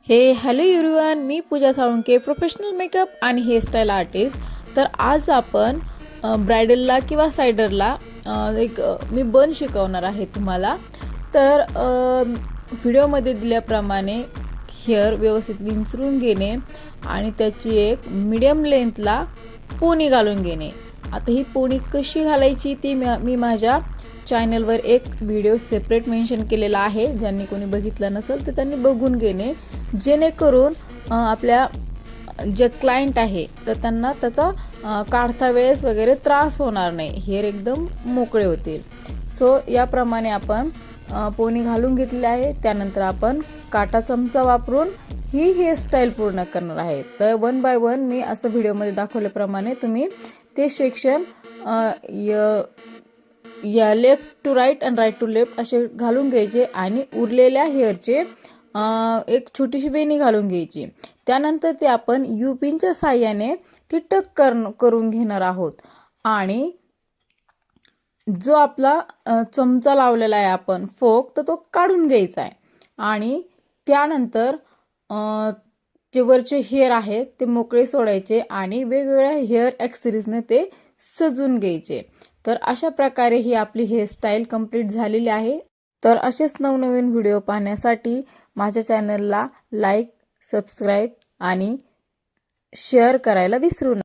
Hello everyone, मी पूजा Salunke, professional makeup आणि hairstyle artist. तर आज आपण ब्रायडलला किंवा सायडरला मी बन शिकवणार आहे तुम्हाला. तर व्हिडिओमध्ये दिल्याप्रमाणे हेअर व्यवस्थित विंचरून घेणे आणि त्याची एक मीडियम लेंथला पोनी घालून घेणे. आता ही पोनी कशी घालायची ती मी माझ्या चॅनलवर एक व्हिडिओ सेपरेट मेन्शन केलेला आहे. ज्यांनी कोणी बघितलं नसेल तर त्यांनी बघून घेणे, जेणेकरून आपल्या जे क्लायंट आहे तर त्यांना त्याचा काढता वेळेस वगैरे त्रास होणार नाही, हेअर एकदम मोकळे होतील. सो याप्रमाणे आपण पोनी घालून घेतली आहे. त्यानंतर आपण काटा चमचा वापरून ही हेअरस्टाईल पूर्ण करणार आहे. तर वन बाय वन मी असं व्हिडिओमध्ये दाखवल्याप्रमाणे तुम्ही ते सेक्शन या लेफ्ट टू राईट आणि राईट टू लेफ्ट असे घालून घ्यायचे आणि उरलेल्या हेअरचे एक छोटीशी वेणी घालून घ्यायची. त्यानंतर ते आपण युपिनच्या साहाय्याने ती टक करून घेणार आहोत. आणि जो आपला चमचा लावलेला आहे आपण फोक, तर तो काढून घ्यायचा आहे. आणि त्यानंतर जे वरचे हेअर आहेत ते मोकळे सोडायचे आणि वेगवेगळ्या हेअर ॲक्सेसरीजने ते सजून घ्यायचे. तर अशा प्रकारे ही आपली हेअरस्टाईल कंप्लीट झालेली आहे. तर असेच नवनवीन व्हिडिओ पाहण्यासाठी माझ्या चॅनलला लाईक, सबस्क्राईब आणि शेअर करायला विसरू नका.